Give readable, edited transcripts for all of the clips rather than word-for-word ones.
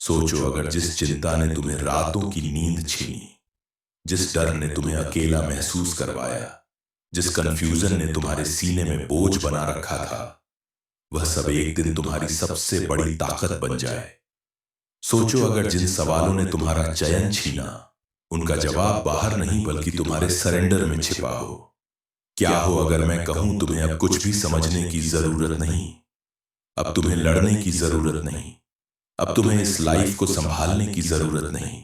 सोचो, अगर जिस चिंता ने तुम्हें रातों की नींद छीनी, जिस डर ने तुम्हें अकेला महसूस करवाया, जिस कंफ्यूजन ने तुम्हारे सीने में बोझ बना रखा था, वह सब एक दिन तुम्हारी सबसे बड़ी ताकत बन जाए। सोचो, अगर जिन सवालों ने तुम्हारा चयन छीना, उनका जवाब बाहर नहीं बल्कि तुम्हारे सरेंडर में छिपा हो। क्या हो अगर मैं कहूं तुम्हें अब कुछ भी समझने की जरूरत नहीं, अब तुम्हें लड़ने की जरूरत नहीं, अब तुम्हें इस लाइफ को संभालने की जरूरत नहीं,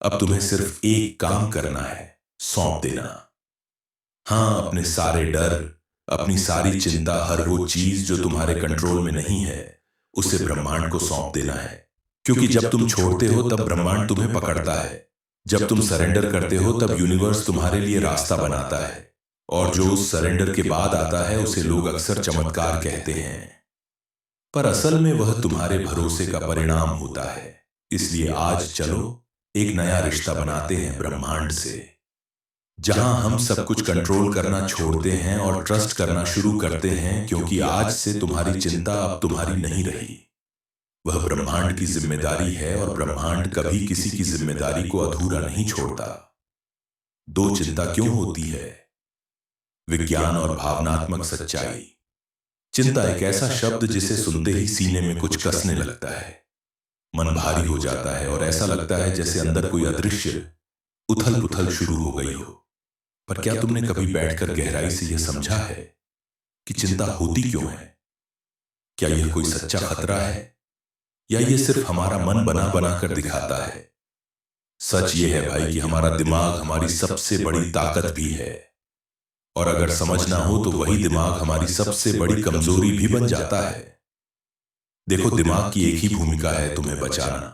अब तुम्हें सिर्फ एक काम करना है, सौंप देना। हाँ, अपने सारे डर, अपनी सारी चिंता, हर वो चीज जो तुम्हारे कंट्रोल में नहीं है, उसे ब्रह्मांड को सौंप देना है। क्योंकि जब तुम छोड़ते हो तब ब्रह्मांड तुम्हें पकड़ता है, जब तुम सरेंडर करते हो तब यूनिवर्स तुम्हारे लिए रास्ता बनाता है, और जो उस सरेंडर के बाद आता है उसे लोग अक्सर चमत्कार कहते हैं, पर असल में वह तुम्हारे भरोसे का परिणाम होता है। इसलिए आज चलो एक नया रिश्ता बनाते हैं ब्रह्मांड से, जहां हम सब कुछ कंट्रोल करना छोड़ते हैं और ट्रस्ट करना शुरू करते हैं, क्योंकि आज से तुम्हारी चिंता अब तुम्हारी नहीं रही, वह ब्रह्मांड की जिम्मेदारी है, और ब्रह्मांड कभी किसी की जिम्मेदारी को अधूरा नहीं छोड़ता। दो चिंता क्यों होती है? विज्ञान और भावनात्मक सच्चाई। चिंता एक ऐसा शब्द जिसे सुनते ही सीने में कुछ कसने लगता है, मन भारी हो जाता है और ऐसा लगता है जैसे अंदर कोई अदृश्य उथल पुथल शुरू हो गई हो। पर क्या तुमने कभी बैठकर गहराई से यह समझा है कि चिंता होती क्यों है? क्या यह कोई सच्चा खतरा है, या यह सिर्फ हमारा मन बना बना कर दिखाता है? सच यह है भाई कि हमारा दिमाग हमारी सबसे बड़ी ताकत भी है, और अगर समझना हो तो वही दिमाग हमारी सबसे बड़ी कमजोरी भी बन जाता है। देखो, दिमाग की एक ही भूमिका है, तुम्हें बचाना।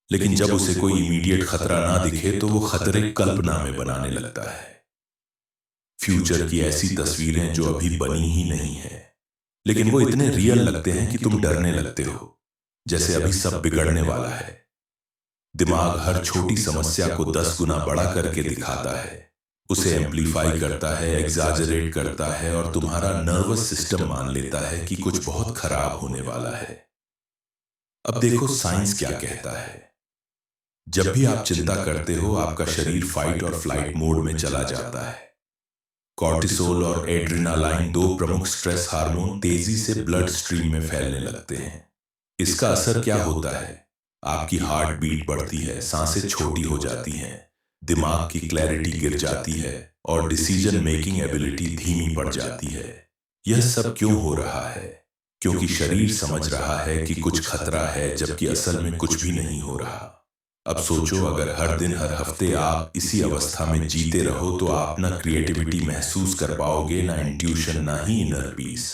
लेकिन जब उसे कोई इमीडिएट खतरा ना दिखे तो वो खतरे कल्पना में बनाने लगता है। फ्यूचर की ऐसी तस्वीरें जो अभी बनी ही नहीं है, लेकिन वो इतने रियल लगते हैं कि तुम डरने लगते हो, जैसे अभी सब बिगड़ने वाला है। दिमाग हर छोटी समस्या को 10 गुना बड़ा करके दिखाता है, उसे एम्पलीफाई करता है, एग्जैजरेट करता है, और तुम्हारा नर्वस सिस्टम मान लेता है कि कुछ बहुत खराब होने वाला है। अब देखो साइंस क्या कहता है। जब भी आप चिंता करते हो, आपका शरीर फाइट और फ्लाइट मोड में चला जाता है। कॉर्टिसोल और एड्रेनालाइन, दो प्रमुख स्ट्रेस हार्मोन, तेजी से ब्लड स्ट्रीम में फैलने लगते हैं। इसका असर क्या होता है? आपकी हार्ट बीट बढ़ती है, सांसें छोटी हो जाती हैं, दिमाग की क्लैरिटी गिर जाती है, और डिसीजन मेकिंग एबिलिटी धीमी पड़ जाती है। यह सब क्यों हो रहा है? क्योंकि शरीर समझ रहा है कि कुछ खतरा है, जबकि असल में कुछ भी नहीं हो रहा। अब सोचो, अगर हर दिन हर हफ्ते आप इसी अवस्था में जीते रहो तो आप ना क्रिएटिविटी महसूस कर पाओगे, ना इंट्यूशन, ना ही इनर पीस,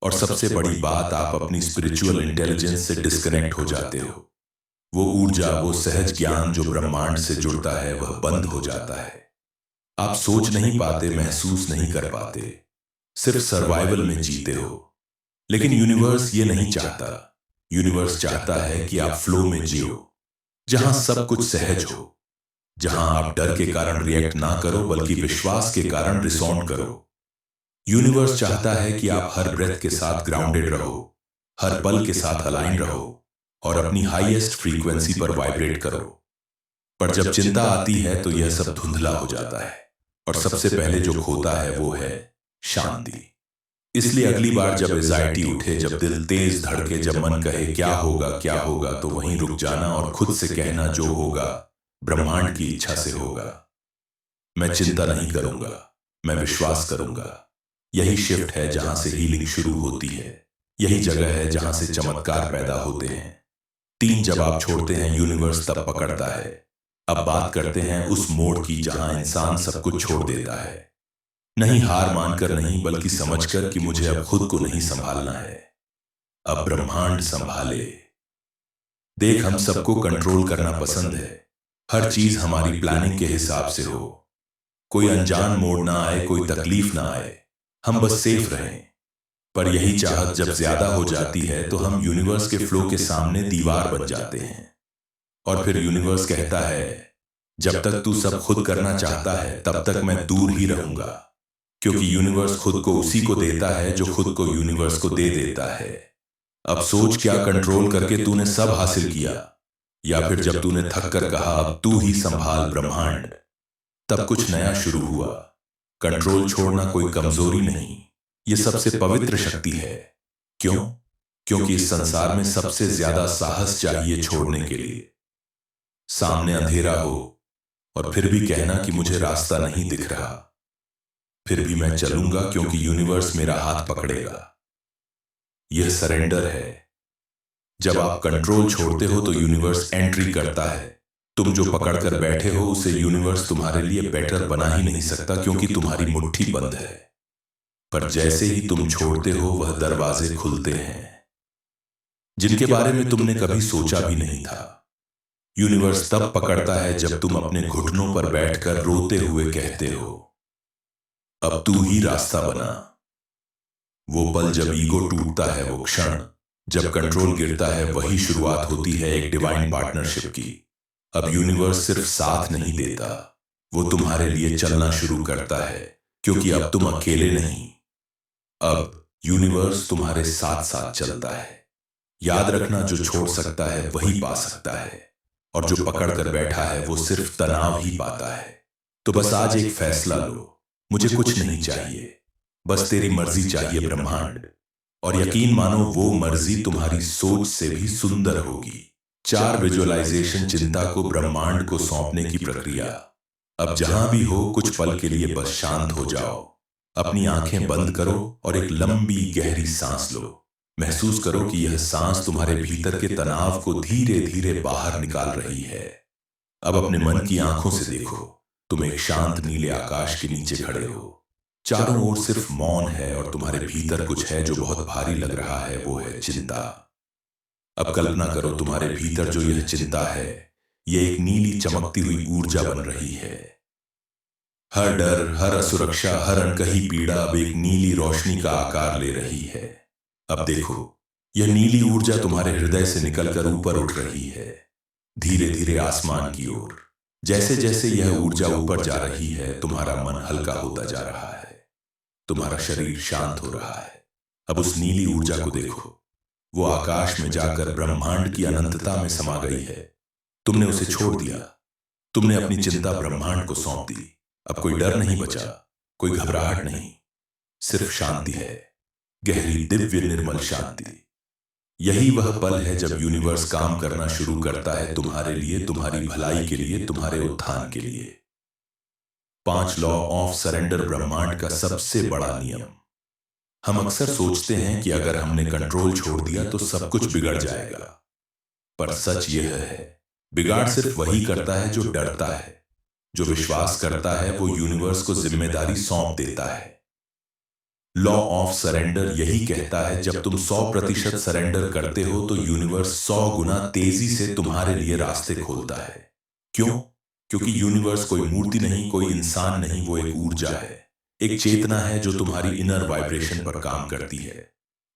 और सबसे बड़ी बात, आप अपनी स्पिरिचुअल इंटेलिजेंस से डिस्कनेक्ट हो जाते हो। वो ऊर्जा, वो सहज ज्ञान जो ब्रह्मांड से जुड़ता है, वह बंद हो जाता है। आप सोच नहीं पाते, महसूस नहीं कर पाते, सिर्फ सर्वाइवल में जीते हो। लेकिन यूनिवर्स ये नहीं चाहता। यूनिवर्स चाहता है कि आप फ्लो में जियो, जहां सब कुछ सहज हो, जहां आप डर के कारण रिएक्ट ना करो बल्कि विश्वास के कारण रिस्पॉन्ड करो। यूनिवर्स चाहता है कि आप हर ब्रेथ के साथ ग्राउंडेड रहो, हर पल के साथ अलाइन रहो, और अपनी हाईएस्ट फ्रीक्वेंसी पर वाइब्रेट करो। पर जब चिंता आती है तो यह सब धुंधला हो जाता है, और सबसे पहले जो खोता है वो है शांति। इसलिए अगली बार जब एंजाइटी उठे, जब दिल तेज धड़के, जब मन कहे क्या होगा, तो वहीं रुक जाना और खुद से कहना, जो होगा ब्रह्मांड की इच्छा से होगा। मैं चिंता नहीं करूंगा, मैं विश्वास करूंगा। यही शिफ्ट है जहां से हीलिंग शुरू होती है, यही जगह है जहां से चमत्कार पैदा होते हैं। 3 जब आप छोड़ते हैं, यूनिवर्स तब पकड़ता है। अब बात करते हैं उस मोड़ की जहां इंसान सब कुछ छोड़ देता है, नहीं हार मानकर, नहीं, बल्कि समझकर कि मुझे अब खुद को नहीं संभालना है, अब ब्रह्मांड संभाले। देख, हम सबको कंट्रोल करना पसंद है, हर चीज हमारी प्लानिंग के हिसाब से हो, कोई अनजान मोड़ ना आए, कोई तकलीफ ना आए, हम बस सेफ रहें। पर यही चाहत जब ज्यादा हो जाती है तो हम यूनिवर्स के फ्लो के सामने दीवार बन जाते हैं, और फिर यूनिवर्स कहता है, जब तक तू सब खुद करना चाहता है तब तक मैं दूर ही रहूंगा, क्योंकि यूनिवर्स खुद को उसी को देता है जो खुद को यूनिवर्स को दे देता है। अब सोच क्या कंट्रोल करके तूने सब हासिल किया, या फिर जब तूने थक कर कहा अब तू ही संभाल ब्रह्मांड, तब कुछ नया शुरू हुआ। कंट्रोल छोड़ना कोई कमजोरी नहीं, ये सबसे पवित्र शक्ति है। क्यों? क्योंकि इस संसार में सबसे ज्यादा साहस चाहिए छोड़ने के लिए। सामने अंधेरा हो और फिर भी कहना कि मुझे रास्ता नहीं दिख रहा, फिर भी मैं चलूंगा क्योंकि यूनिवर्स मेरा हाथ पकड़ेगा। यह सरेंडर है। जब आप कंट्रोल छोड़ते हो तो यूनिवर्स एंट्री करता है। तुम जो पकड़ कर बैठे हो उसे यूनिवर्स तुम्हारे लिए बेटर बना ही नहीं सकता, क्योंकि तुम्हारी मुट्ठी बंद है। पर जैसे ही तुम छोड़ते हो वह दरवाजे खुलते हैं जिनके बारे में तुमने कभी सोचा भी नहीं था। यूनिवर्स तब पकड़ता है जब तुम अपने घुटनों पर बैठकर रोते हुए कहते हो अब तू ही रास्ता बना। वो पल जब ईगो टूटता है, वो क्षण जब कंट्रोल गिरता है, वही शुरुआत होती है एक डिवाइन पार्टनरशिप की। अब यूनिवर्स सिर्फ साथ नहीं देता, वो तुम्हारे लिए चलना शुरू करता है, क्योंकि अब तुम अकेले नहीं। अब यूनिवर्स तुम्हारे साथ साथ चलता है। याद रखना, जो छोड़ सकता है वही पा सकता है, और जो पकड़ कर बैठा है वो सिर्फ तनाव ही पाता है। तो बस आज एक फैसला लो, मुझे कुछ नहीं चाहिए, बस तेरी मर्जी चाहिए ब्रह्मांड। और यकीन मानो वो मर्जी तुम्हारी सोच से भी सुंदर होगी। 4 विजुअलाइजेशन चिंता को ब्रह्मांड को सौंपने की प्रक्रिया। अब जहां भी हो कुछ पल के लिए बस शांत हो जाओ, अपनी आंखें बंद करो और एक लंबी गहरी सांस लो। महसूस करो कि यह सांस तुम्हारे भीतर के तनाव को धीरे धीरे बाहर निकाल रही है। अब अपने मन की आंखों से देखो, तुम एक शांत नीले आकाश के नीचे खड़े हो। चारों ओर सिर्फ मौन है और तुम्हारे भीतर कुछ है जो बहुत भारी लग रहा है, वो है चिंता। अब कल्पना करो तुम्हारे भीतर जो यह चिंता है, यह एक नीली चमकती हुई ऊर्जा बन रही है। हर डर, हर असुरक्षा, हर अनकही पीड़ा अब एक नीली रोशनी का आकार ले रही है। अब देखो, यह नीली ऊर्जा तुम्हारे हृदय से निकलकर ऊपर उठ रही है, धीरे धीरे आसमान की ओर। जैसे जैसे यह ऊर्जा ऊपर जा रही है, तुम्हारा मन हल्का होता जा रहा है, तुम्हारा शरीर शांत हो रहा है। अब उस नीली ऊर्जा को देखो, वो आकाश में जाकर ब्रह्मांड की अनंतता में समा गई है। तुमने उसे छोड़ दिया, तुमने अपनी चिंता ब्रह्मांड को सौंप दी। अब कोई डर नहीं बचा, कोई घबराहट नहीं, सिर्फ शांति है, गहरी दिव्य निर्मल शांति। यही वह पल है जब यूनिवर्स काम करना शुरू करता है तुम्हारे लिए, तुम्हारी भलाई के लिए, तुम्हारे उत्थान के लिए। 5 लॉ ऑफ सरेंडर ब्रह्मांड का सबसे बड़ा नियम। हम अक्सर सोचते हैं कि अगर हमने कंट्रोल छोड़ दिया तो सब कुछ बिगड़ जाएगा, पर सच यह है, बिगाड़ सिर्फ वही करता है जो डरता है। जो विश्वास करता है वो यूनिवर्स को जिम्मेदारी सौंप देता है। लॉ ऑफ सरेंडर यही कहता है, जब तुम 100% सरेंडर करते हो तो यूनिवर्स 100 गुना तेजी से तुम्हारे लिए रास्ते खोलता है। क्यों? क्योंकि यूनिवर्स कोई मूर्ति नहीं, कोई इंसान नहीं, वो एक ऊर्जा है, एक चेतना है जो तुम्हारी इनर वाइब्रेशन पर काम करती है।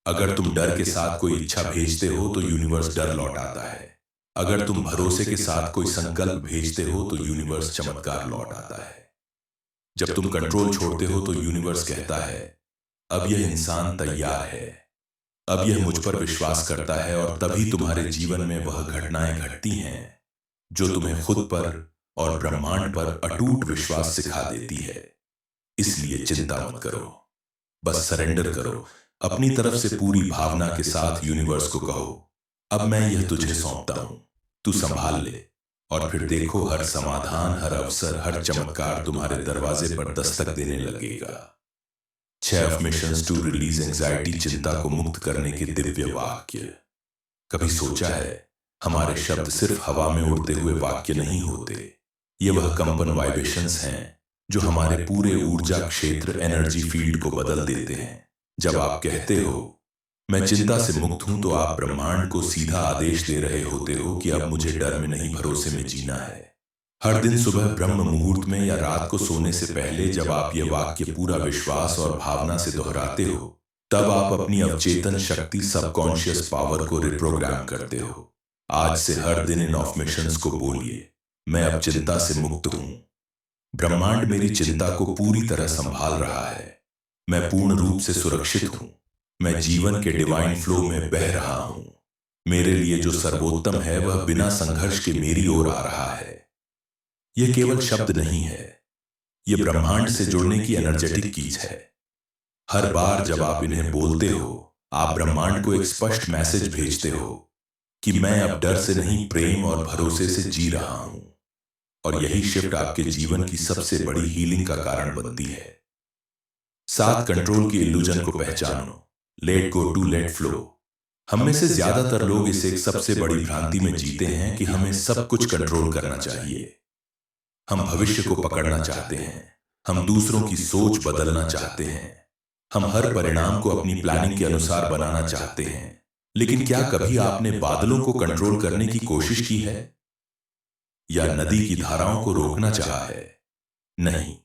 अगर तुम डर के साथ कोई इच्छा भेजते हो तो यूनिवर्स डर लौटाता है। अगर तुम भरोसे के साथ कोई संकल्प भेजते हो तो यूनिवर्स चमत्कार लौट आता है। जब तुम कंट्रोल छोड़ते हो तो यूनिवर्स कहता है अब यह इंसान तैयार है, अब यह मुझ पर विश्वास करता है, और तभी तुम्हारे जीवन में वह घटनाएं घटती हैं जो तुम्हें खुद पर और ब्रह्मांड पर अटूट विश्वास सिखा देती है। इसलिए चिंता मत करो, बस सरेंडर करो। अपनी तरफ से पूरी भावना के साथ यूनिवर्स को कहो अब मैं यह तुझे सौंपता हूं, तू संभाल ले। और फिर देखो, हर समाधान, हर अवसर, हर चमत्कार तुम्हारे दरवाजे पर दस्तक देने लगेगा। 6 अफर्मेशंस टू रिलीज एंजाइटी, चिंता को मुक्त करने के दिव्य वाक्य। कभी सोचा है, हमारे शब्द सिर्फ हवा में उड़ते हुए वाक्य नहीं होते, ये वह कंपन वाइब्रेशंस हैं जो हमारे पूरे ऊर्जा क्षेत्र, एनर्जी फील्ड को बदल देते हैं। जब आप कहते हो मैं चिंता से मुक्त हूं, तो आप ब्रह्मांड को सीधा आदेश दे रहे होते हो कि अब मुझे डर में नहीं, भरोसे में जीना है। हर दिन सुबह ब्रह्म मुहूर्त में या रात को सोने से पहले जब आप ये वाक्य पूरा विश्वास और भावना से दोहराते हो, तब आप अपनी अवचेतन शक्ति, सबकॉन्शियस पावर को रिप्रोग्राम करते हो। आज से हर दिन इन अफर्मेशंस को बोलिए, मैं अब चिंता से मुक्त हूं, ब्रह्मांड मेरी चिंता को पूरी तरह संभाल रहा है, मैं पूर्ण रूप से सुरक्षित हूं, मैं जीवन के डिवाइन फ्लो में बह रहा हूं। मेरे लिए जो सर्वोत्तम है वह बिना संघर्ष के मेरी ओर आ रहा है। यह केवल शब्द नहीं है, यह ब्रह्मांड से जुड़ने की एनर्जेटिक कीज है। हर बार जब आप इन्हें बोलते हो, आप ब्रह्मांड को एक स्पष्ट मैसेज भेजते हो कि मैं अब डर से नहीं, प्रेम और भरोसे से जी रहा हूं। और यही शिफ्ट आपके जीवन की सबसे बड़ी हीलिंग का कारण बनती है। 7 कंट्रोल की इल्यूजन को पहचानो। Let go to let flow. हम में से ज्यादातर लोग इस एक सबसे बड़ी भ्रांति में जीते हैं कि हमें सब कुछ कंट्रोल करना चाहिए। हम भविष्य को पकड़ना चाहते हैं, हम दूसरों की सोच बदलना चाहते हैं, हम हर परिणाम को अपनी प्लानिंग के अनुसार बनाना चाहते हैं। लेकिन क्या कभी आपने बादलों को कंट्रोल करने की कोशिश की है, या नदी की धाराओं को रोकना चाहा है? नहीं,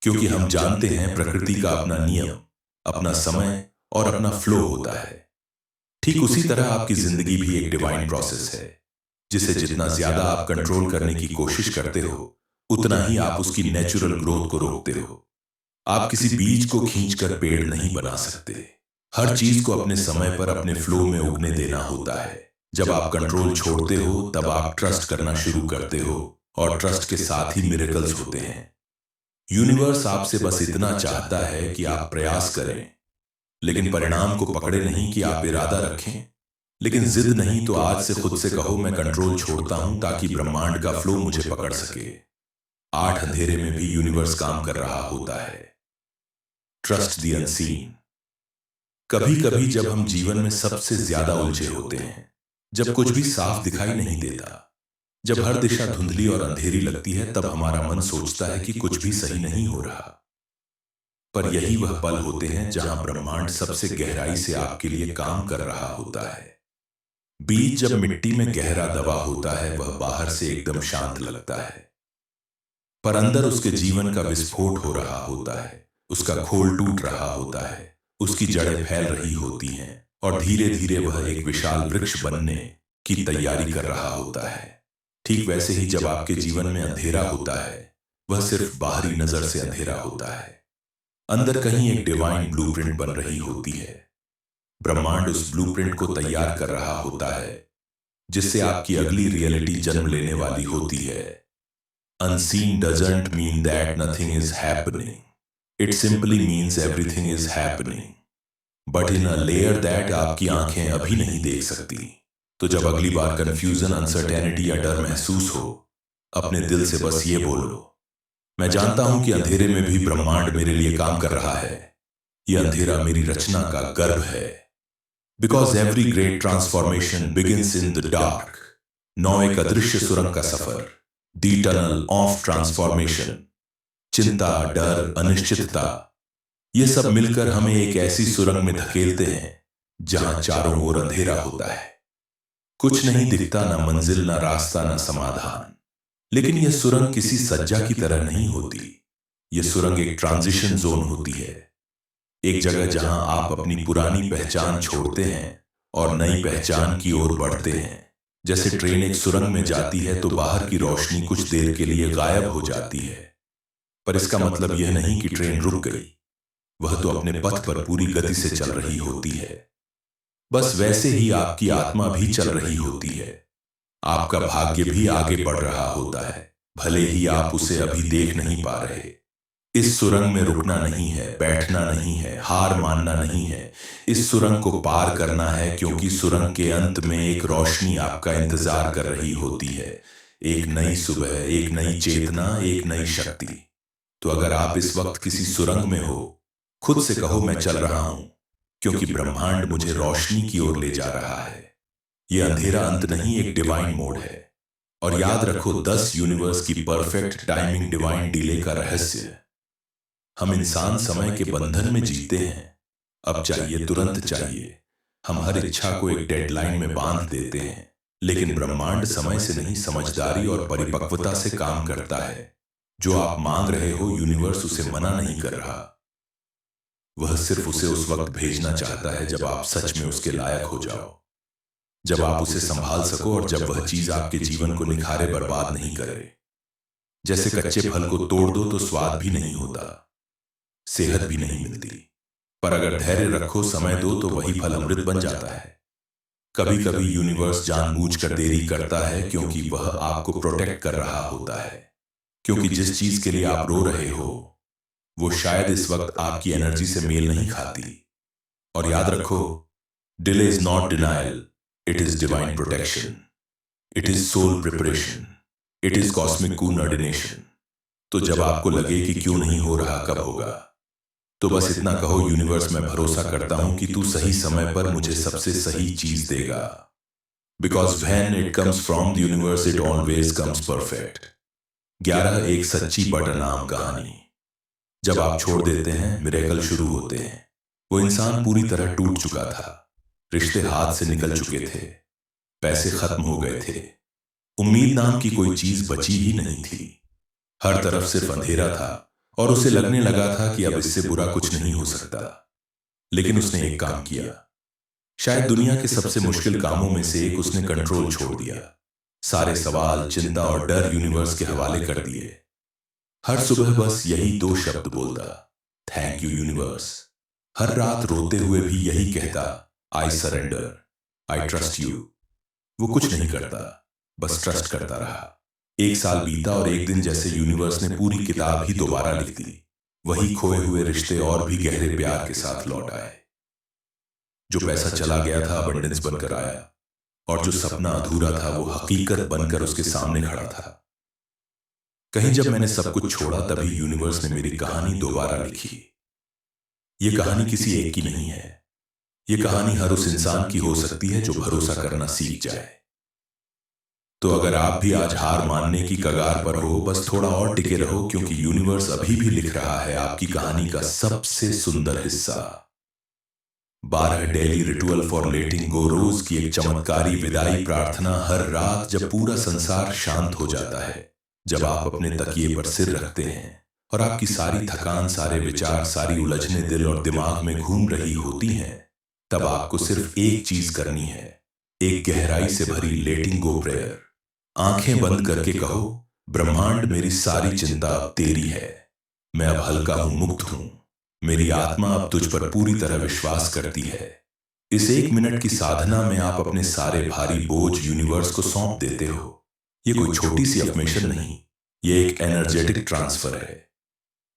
क्योंकि हम जानते हैं प्रकृति का अपना नियम, अपना समय और अपना फ्लो होता है। ठीक उसी तरह आपकी जिंदगी भी एक डिवाइन प्रोसेस है, जिसे जितना ज्यादा आप कंट्रोल करने की कोशिश करते हो, उतना ही आप उसकी नेचुरल ग्रोथ को रोकते हो। आप किसी बीज को खींचकर पेड़ नहीं बना सकते। हर चीज को अपने समय पर अपने फ्लो में उगने देना होता है। जब आप कंट्रोल छोड़ते हो, तब आप ट्रस्ट करना शुरू करते हो, और ट्रस्ट के साथ ही मिरेकल्स होते हैं। यूनिवर्स आपसे बस इतना चाहता है कि आप प्रयास करें, लेकिन परिणाम को पकड़े नहीं कि आप इरादा रखें। लेकिन जिद नहीं, तो आज से खुद से कहो, मैं कंट्रोल छोड़ता हूं ताकि ब्रह्मांड का फ्लो मुझे पकड़ सके। 8 अंधेरे में भी यूनिवर्स काम कर रहा होता है। Trust the unseen. कभी कभी जब हम जीवन में सबसे ज्यादा उलझे होते हैं, जब कुछ भी साफ दिखाई नहीं देता, जब हर दिशा धुंधली और अंधेरी लगती है, तब हमारा मन सोचता है कि कुछ भी सही नहीं हो रहा। पर यही वह पल होते हैं जहां ब्रह्मांड सबसे गहराई से आपके लिए काम कर रहा होता है। बीज जब मिट्टी में गहरा दबा होता है, वह बाहर से एकदम शांत लगता है, पर अंदर उसके जीवन का विस्फोट हो रहा होता है। उसका खोल टूट रहा होता है, उसकी जड़ें फैल रही होती हैं, और धीरे धीरे वह एक विशाल वृक्ष बनने की तैयारी कर रहा होता है। ठीक वैसे ही जब आपके जीवन में अंधेरा होता है, वह सिर्फ बाहरी नजर से अंधेरा होता है। अंदर कहीं एक डिवाइन ब्लूप्रिंट बन रही होती है। ब्रह्मांड उस ब्लूप्रिंट को तैयार कर रहा होता है, जिससे आपकी अगली रियलिटी जन्म लेने वाली होती है। Unseen doesn't mean that nothing is happening, it simply means everything is happening, but in a layer that आपकी आंखें अभी नहीं देख सकती। तो जब अगली बार कंफ्यूजन, अनसर्टेनिटी या डर महसूस हो, अपने दिल से बस ये बोलो, मैं जानता हूं कि अंधेरे में भी ब्रह्मांड मेरे लिए काम कर रहा है। यह अंधेरा मेरी रचना का गर्भ है। Because every great transformation begins in the dark. 9 एक अदृश्य सुरंग का सफर, द टनल ऑफ ट्रांसफॉर्मेशन। चिंता, डर, अनिश्चितता, ये सब मिलकर हमें एक ऐसी सुरंग में धकेलते हैं जहां चारों ओर अंधेरा होता है। कुछ नहीं दिखता, ना मंजिल, ना रास्ता, ना समाधान। लेकिन यह सुरंग किसी सज्जा की तरह नहीं होती। यह सुरंग एक ट्रांजिशन जोन होती है, एक जगह जहां आप अपनी पुरानी पहचान छोड़ते हैं और नई पहचान की ओर बढ़ते हैं। जैसे ट्रेन एक सुरंग में जाती है तो बाहर की रोशनी कुछ देर के लिए गायब हो जाती है, पर इसका मतलब यह नहीं कि ट्रेन रुक गई। वह तो अपने पथ पर पूरी गति से चल रही होती है। बस वैसे ही आपकी आत्मा भी चल रही होती है। आपका भाग्य भी आगे बढ़ रहा होता है, भले ही आप उसे अभी देख नहीं पा रहे। इस सुरंग में रुकना नहीं है, बैठना नहीं है, हार मानना नहीं है। इस सुरंग को पार करना है, क्योंकि सुरंग के अंत में एक रोशनी आपका इंतजार कर रही होती है। एक नई सुबह, एक नई चेतना, एक नई शक्ति। तो अगर आप इस वक्त किसी सुरंग में हो, खुद से कहो, मैं चल रहा हूं, क्योंकि ब्रह्मांड मुझे रोशनी की ओर ले जा रहा है। यह अंधेरा अंत नहीं, एक डिवाइन मोड है। और याद रखो, 10 यूनिवर्स की परफेक्ट टाइमिंग, डिवाइन डिले का रहस्य। हम इंसान समय के बंधन में जीते हैं। अब चाहिए, तुरंत चाहिए। हम हर इच्छा को एक डेडलाइन में बांध देते हैं, लेकिन ब्रह्मांड समय से नहीं, समझदारी और परिपक्वता से काम करता है। जो आप मांग रहे हो, यूनिवर्स उसे मना नहीं कर रहा। वह सिर्फ उसे उस वक्त भेजना चाहता है जब आप सच में उसके लायक हो जाओ, जब आप उसे संभाल सको, और जब वह चीज आपके जीवन को निखारे, बर्बाद नहीं करे। जैसे कच्चे फल को तोड़ दो तो स्वाद भी नहीं होता, सेहत भी नहीं मिलती। पर अगर धैर्य रखो, समय दो, तो वही फल अमृत बन जाता है। कभी कभी यूनिवर्स जानबूझकर देरी करता है क्योंकि वह आपको प्रोटेक्ट कर रहा होता है। क्योंकि जिस चीज के लिए आप रो रहे हो वो शायद इस वक्त आपकी एनर्जी से मेल नहीं खाती। और याद रखो, delay is not denial, it is divine protection, it is soul preparation, it is cosmic coordination. तो जब आपको लगे कि क्यों नहीं हो रहा, कब होगा, तो बस इतना कहो, यूनिवर्स मैं भरोसा करता हूं कि तू सही समय पर मुझे सबसे सही चीज देगा। Because when it comes from the universe it always comes perfect. 11 एक सच्ची बट नाम कहानी। जब आप छोड़ देते हैं, मिरेकल शुरू होते हैं। वो इंसान पूरी तरह टूट चुका था, रिश्ते हाथ से निकल चुके थे, पैसे खत्म हो गए थे, उम्मीद नाम की कोई चीज बची ही नहीं थी। हर तरफ सिर्फ अंधेरा था और उसे लगने लगा था कि अब इससे बुरा कुछ नहीं हो सकता। लेकिन उसने एक काम किया, शायद दुनिया के सबसे मुश्किल कामों में से एक, उसने कंट्रोल छोड़ दिया। सारे सवाल, चिंता और डर यूनिवर्स के हवाले कर दिए। हर सुबह बस यही 2 शब्द बोलता, थैंक यू यूनिवर्स। हर रात रोते हुए भी यही कहता, I surrender, I trust you. वो कुछ नहीं करता, बस ट्रस्ट करता रहा। 1 साल बीता और एक दिन जैसे यूनिवर्स ने पूरी किताब ही दोबारा लिख दी। वही खोए हुए रिश्ते और भी गहरे प्यार के साथ लौट आए। जो पैसा चला गया था अबंडेंस बनकर आया, और जो सपना अधूरा था वो हकीकत बनकर उसके सामने खड़ा था। कहीं जब मैंने सब कुछ छोड़ा, तभी यूनिवर्स ने मेरी कहानी दोबारा लिखी। ये कहानी किसी एक की नहीं है, ये कहानी हर उस इंसान की हो सकती है जो भरोसा करना सीख जाए। तो अगर आप भी आज हार मानने की कगार पर हो, बस थोड़ा और टिके रहो, क्योंकि यूनिवर्स अभी भी लिख रहा है आपकी कहानी का सबसे सुंदर हिस्सा। 12 डेली रिचुअल फॉर लेटिंग गो। रोज की एक चमत्कारी विदाई प्रार्थना, हर रात जब पूरा संसार शांत हो जाता है, जब आप अपने तकिए पर सिर रखते हैं और आपकी सारी थकान, सारे विचार, सारी उलझने दिल और दिमाग में घूम रही होती हैं, तब आपको सिर्फ एक चीज करनी है, एक गहराई से भरी लेटिंग गो प्रेयर। आंखें बंद करके कहो, ब्रह्मांड मेरी सारी चिंता अब तेरी है, मैं अब हल्का हूं, मुक्त हूं, मेरी आत्मा अब तुझ पर पूरी तरह विश्वास करती है। इस 1 मिनट की साधना में आप अपने सारे भारी बोझ यूनिवर्स को सौंप देते हो। ये कोई छोटी सी अफर्मेशन नहीं, ये एक एनर्जेटिक ट्रांसफर है,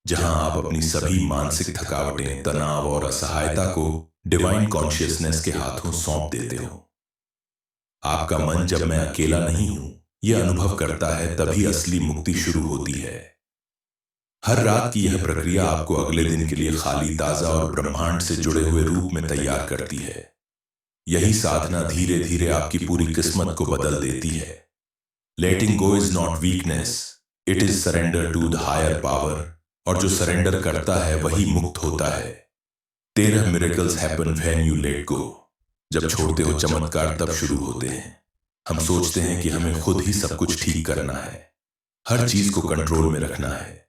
जहां आप अपनी सभी मानसिक थकावटें, तनाव और असहायता को डिवाइन कॉन्शियसनेस के हाथों सौंप देते हो। आपका मन जब मैं अकेला नहीं हूं यह अनुभव करता है, तभी असली मुक्ति शुरू होती है। हर रात की यह प्रक्रिया आपको अगले दिन के लिए खाली, ताजा और ब्रह्मांड से जुड़े हुए रूप में तैयार करती है। यही साधना धीरे धीरे आपकी पूरी किस्मत को बदल देती है। Letting go is not weakness, it is surrender to the higher power. और जो सरेंडर करता है वही मुक्त होता है। 13 miracles happen when you let go. जब छोड़ते हो, चमत्कार तब शुरू होते हैं। हम सोचते हैं कि हमें खुद ही सब कुछ ठीक करना है, हर चीज को कंट्रोल में रखना है,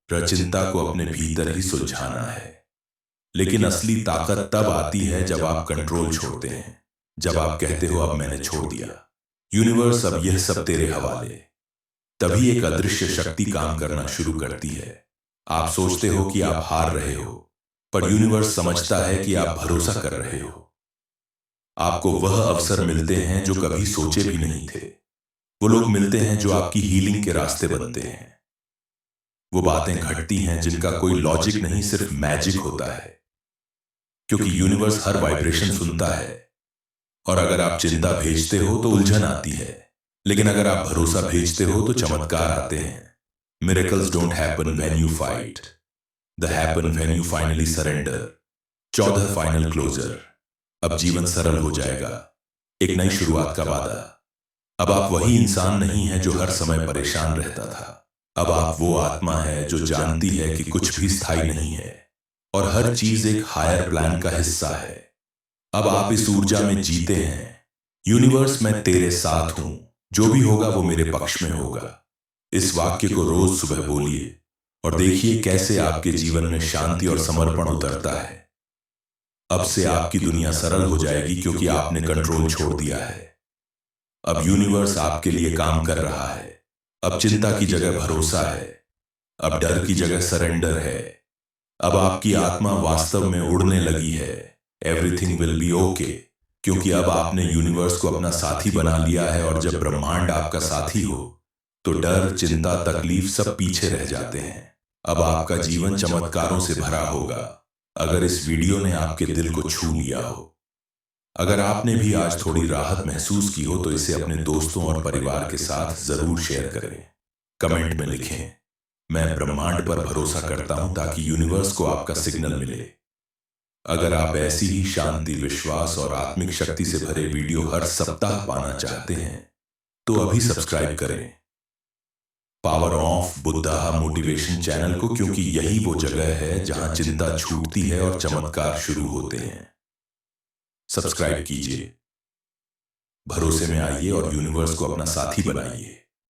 चिंता को अपने भीतर ही सुलझाना है। लेकिन असली ताकत तब आती है जब आप कंट्रोल छोड़ते हैं, जब आप कहते हो अब मैंने छोड़ दिया, यूनिवर्स अब यह सब तेरे हवाले। तभी एक अदृश्य शक्ति काम करना शुरू करती है। आप सोचते हो कि आप हार रहे हो, पर यूनिवर्स समझता है कि आप भरोसा कर रहे हो। आपको वह अवसर मिलते हैं जो कभी सोचे भी नहीं थे। वो लोग मिलते हैं जो आपकी हीलिंग के रास्ते बनते हैं। वो बातें घटती हैं जिनका कोई लॉजिक नहीं, सिर्फ मैजिक होता है। क्योंकि यूनिवर्स हर वाइब्रेशन सुनता है, और अगर आप चिंता भेजते हो तो उलझन आती है, लेकिन अगर आप भरोसा भेजते हो तो चमत्कार आते हैं। Miracles don't happen when you fight, they happen when you finally surrender. 14 final closure. अब जीवन सरल हो जाएगा, एक नई शुरुआत का वादा। अब आप वही इंसान नहीं है जो हर समय परेशान रहता था। अब आप वो आत्मा है जो जानती है कि कुछ भी स्थायी नहीं है और हर चीज एक हायर प्लान का हिस्सा है। अब आप इस ऊर्जा में जीते हैं, यूनिवर्स मैं तेरे साथ हूं, जो भी होगा वो मेरे पक्ष में होगा। इस वाक्य को रोज सुबह बोलिए और देखिए कैसे आपके जीवन में शांति और समर्पण उतरता है। अब से आपकी दुनिया सरल हो जाएगी, क्योंकि आपने कंट्रोल छोड़ दिया है। अब यूनिवर्स आपके लिए काम कर रहा है। अब चिंता की जगह भरोसा है, अब डर की जगह सरेंडर है, अब आपकी आत्मा वास्तव में उड़ने लगी है। एवरीथिंग विल बी ओके, क्योंकि अब आपने यूनिवर्स को अपना साथी बना लिया है, और जब ब्रह्मांड आपका साथी हो तो डर, चिंता, तकलीफ सब पीछे रह जाते हैं। अब आपका जीवन चमत्कारों से भरा होगा। अगर इस वीडियो ने आपके दिल को छू लिया हो, अगर आपने भी आज थोड़ी राहत महसूस की हो, तो इसे अपने दोस्तों और परिवार के साथ जरूर शेयर करें। कमेंट में लिखें, मैं ब्रह्मांड पर भरोसा करता हूं, ताकि यूनिवर्स को आपका सिग्नल मिले। अगर आप ऐसी ही शांति, विश्वास और आत्मिक शक्ति से भरे वीडियो हर सप्ताह पाना चाहते हैं, तो अभी सब्सक्राइब करें power of Buddha motivation channel को, क्योंकि यही वो जगह है जहां चिंता छूटती है और चमत्कार शुरू होते हैं। सब्सक्राइब कीजिए, भरोसे में आइए और यूनिवर्स को अपना साथी बनाइए।